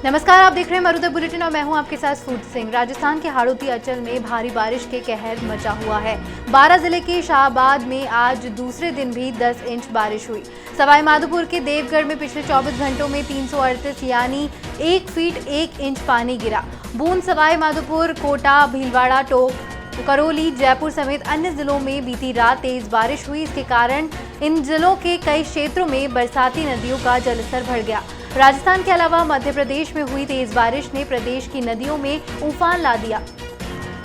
नमस्कार, आप देख रहे हैं मरुधर बुलेटिन और मैं हूं आपके साथ सूरज सिंह। राजस्थान के हाड़ौती अंचल में भारी बारिश के कहर मचा हुआ है। 12 जिले के शाहबाद में आज दूसरे दिन भी 10 इंच बारिश हुई। सवाई माधोपुर के देवगढ़ में पिछले 24 घंटों में 338 यानी 1 फीट 1 इंच पानी गिरा। बूंद, सवाई माधोपुर, कोटा, भीलवाड़ा, टोंक, करौली, जयपुर समेत अन्य जिलों में बीती रात तेज बारिश हुई। इसके कारण इन जिलों के कई क्षेत्रों में बरसाती नदियों का जलस्तर बढ़ गया। राजस्थान के अलावा मध्य प्रदेश में हुई तेज बारिश ने प्रदेश की नदियों में उफान ला दिया।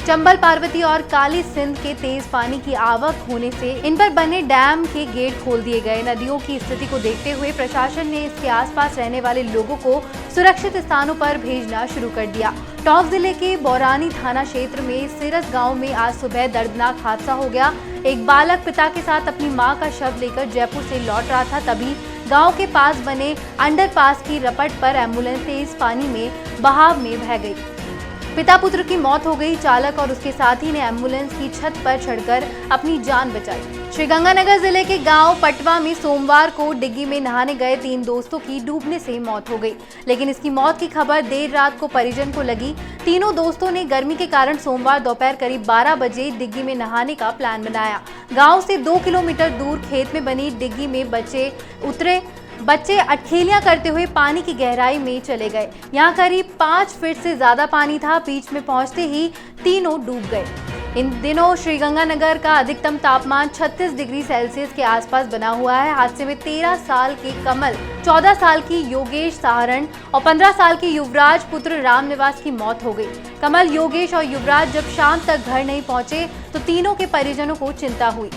चंबल, पार्वती और काली सिंध के तेज पानी की आवक होने से इन पर बने डैम के गेट खोल दिए गए। नदियों की स्थिति को देखते हुए प्रशासन ने इसके आसपास रहने वाले लोगों को सुरक्षित स्थानों पर भेजना शुरू कर दिया। टोंक जिले के बौरानी थाना क्षेत्र में सिरस गांव में आज सुबह दर्दनाक हादसा हो गया। एक बालक पिता के साथ अपनी मां का शव लेकर जयपुर से लौट रहा था, तभी गांव के पास बने अंडरपास की रपट पर एम्बुलेंस तेज पानी में बहाव में बह गई। पिता पुत्र की मौत हो गई। चालक और उसके साथी ने एम्बुलेंस की छत पर चढ़कर अपनी जान बचाई। श्रीगंगानगर जिले के गांव पटवा में सोमवार को डिग्गी में नहाने गए 3 दोस्तों की डूबने से मौत हो गई, लेकिन इसकी मौत की खबर देर रात को परिजन को लगी। तीनों दोस्तों ने गर्मी के कारण सोमवार दोपहर करीब 12 बजे डिग्गी में नहाने का प्लान बनाया। गांव से 2 किलोमीटर दूर खेत में बनी डिग्गी में बच्चे अटखेलियां करते हुए पानी की गहराई में चले गए। यहाँ करीब 5 फीट से ज्यादा पानी था। बीच में पहुंचते ही तीनों डूब गए। इन दिनों श्रीगंगानगर का अधिकतम तापमान 36 डिग्री सेल्सियस के आसपास बना हुआ है। हादसे में 13 साल के कमल, 14 साल की योगेश सहारण और 15 साल के युवराज पुत्र रामनिवास की मौत हो गई। कमल, योगेश और युवराज जब शाम तक घर नहीं पहुंचे तो तीनों के परिजनों को चिंता हुई।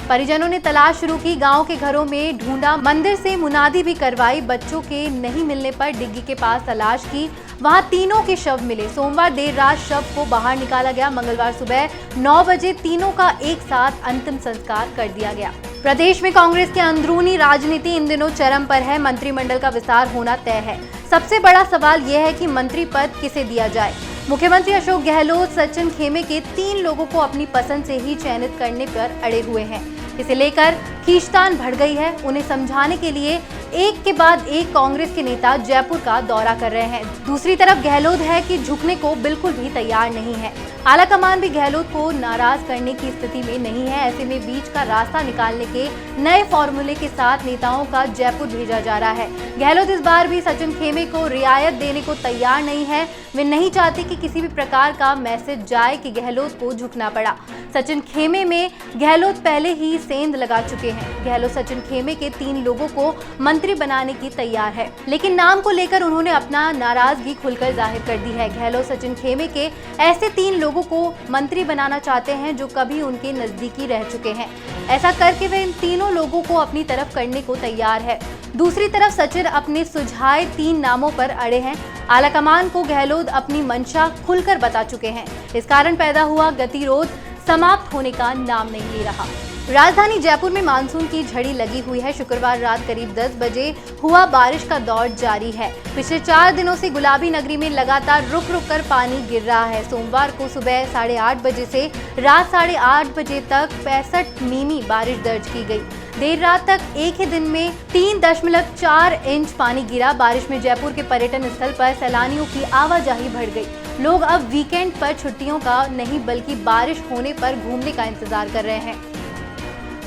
परिजनों ने तलाश शुरू की, गांव के घरों में ढूंढा, मंदिर से मुनादी भी करवाई। बच्चों के नहीं मिलने पर डिग्गी के पास तलाश की, वहां तीनों के शव मिले। सोमवार देर रात शव को बाहर निकाला गया। मंगलवार सुबह 9 बजे तीनों का एक साथ अंतिम संस्कार कर दिया गया। प्रदेश में कांग्रेस की अंदरूनी राजनीति इन दिनों चरम पर है। मंत्रिमंडल का विस्तार होना तय है। सबसे बड़ा सवाल यह है कि मंत्री पद किसे दिया जाए। मुख्यमंत्री अशोक गहलोत सचिन खेमे के 3 लोगों को अपनी पसंद से ही चयनित करने पर अड़े हुए हैं। इसे लेकर खींचतान बढ़ गई है। उन्हें समझाने के लिए एक के बाद एक कांग्रेस के नेता जयपुर का दौरा कर रहे हैं। दूसरी तरफ गहलोत है कि झुकने को बिल्कुल भी तैयार नहीं है। आलाकमान भी गहलोत को नाराज करने की स्थिति में नहीं है। ऐसे में बीच का रास्ता निकालने के नए फॉर्मूले के साथ नेताओं का जयपुर भेजा जा रहा है। गहलोत इस बार भी सचिन खेमे को रियायत देने को तैयार नहीं है। वे नहीं चाहते कि किसी भी प्रकार का मैसेज जाए कि गहलोत को झुकना पड़ा। सचिन खेमे में गहलोत पहले ही सेंध लगा चुके हैं। गहलोत सचिन खेमे के 3 लोगों को मंत्री बनाने की तैयार है, लेकिन नाम को लेकर उन्होंने अपना नाराजगी खुलकर जाहिर कर दी है। गहलोत सचिन खेमे के ऐसे 3 लोगों को मंत्री बनाना चाहते हैं जो कभी उनके नजदीकी रह चुके हैं। ऐसा करके वे इन तीनों लोगों को अपनी तरफ करने को तैयार है। दूसरी तरफ सचिन अपने सुझाए 3 नामों पर अड़े हैं। आलाकमान को गहलोत अपनी मंशा खुलकर बता चुके हैं। इस कारण पैदा हुआ गतिरोध समाप्त होने का नाम नहीं ले रहा। राजधानी जयपुर में मानसून की झड़ी लगी हुई है। शुक्रवार रात करीब 10 बजे हुआ बारिश का दौर जारी है। पिछले 4 दिनों से गुलाबी नगरी में लगातार रुक रुक कर पानी गिर रहा है। सोमवार को सुबह 8:30 बजे से रात 8:30 बजे तक 65 मिमी बारिश दर्ज की गई। देर रात तक एक ही दिन में 3.4 इंच पानी गिरा। बारिश में जयपुर के पर्यटन स्थल पर सैलानियों की आवाजाही बढ़ गई। लोग अब वीकेंड पर छुट्टियों का नहीं बल्कि बारिश होने पर घूमने का इंतजार कर रहे हैं।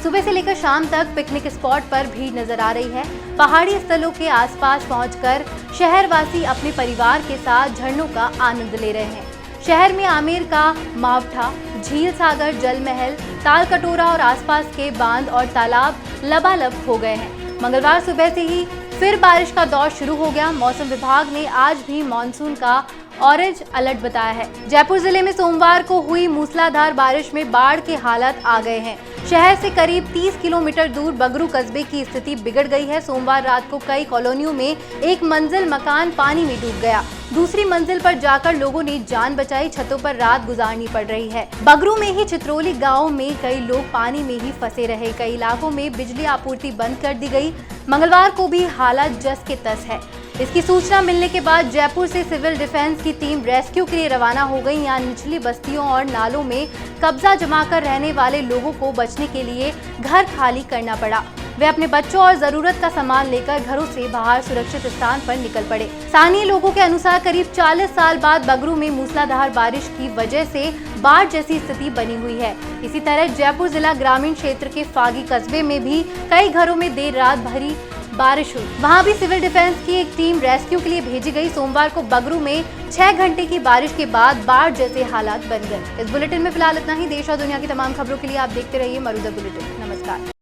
सुबह से लेकर शाम तक पिकनिक स्पॉट पर भीड़ नजर आ रही है। पहाड़ी स्थलों के आसपास पहुंचकर शहरवासी अपने परिवार के साथ झरनों का आनंद ले रहे हैं। शहर में आमेर का मावठा, झील सागर, जल महल, ताल कटोरा और आसपास के बांध और तालाब लबालब हो गए हैं। मंगलवार सुबह से ही फिर बारिश का दौर शुरू हो गया। मौसम विभाग ने आज भी मानसून का ऑरेंज अलर्ट बताया है। जयपुर जिले में सोमवार को हुई मूसलाधार बारिश में बाढ़ के हालात आ गए हैं। शहर से करीब 30 किलोमीटर दूर बगरू कस्बे की स्थिति बिगड़ गई है। सोमवार रात को कई कॉलोनियों में एक मंजिल मकान पानी में डूब गया। दूसरी मंजिल पर जाकर लोगों ने जान बचाई। छतों पर रात गुजारनी पड़ रही है। बगरू में ही चित्रोली गांव में कई लोग पानी में ही फंसे रहे। कई इलाकों में बिजली आपूर्ति बंद कर दी गई। मंगलवार को भी हालात जस के तस है। इसकी सूचना मिलने के बाद जयपुर से सिविल डिफेंस की टीम रेस्क्यू के लिए रवाना हो गई। यहाँ निचली बस्तियों और नालों में कब्जा जमाकर रहने वाले लोगों को बचने के लिए घर खाली करना पड़ा। वे अपने बच्चों और जरूरत का सामान लेकर घरों से बाहर सुरक्षित स्थान पर निकल पड़े। स्थानीय लोगों के अनुसार करीब 40 साल बाद बगरू में मूसलाधार बारिश की वजह से बाढ़ जैसी स्थिति बनी हुई है। इसी तरह जयपुर जिला ग्रामीण क्षेत्र के फागी कस्बे में भी कई घरों में देर रात भरी बारिश हुई। वहां भी सिविल डिफेंस की एक टीम रेस्क्यू के लिए भेजी गई। सोमवार को बगरू में 6 घंटे की बारिश के बाद बाढ़ जैसे हालात बन गए। इस बुलेटिन में फिलहाल इतना ही। देश और दुनिया की तमाम खबरों के लिए आप देखते रहिए मरूदा बुलेटिन। नमस्कार।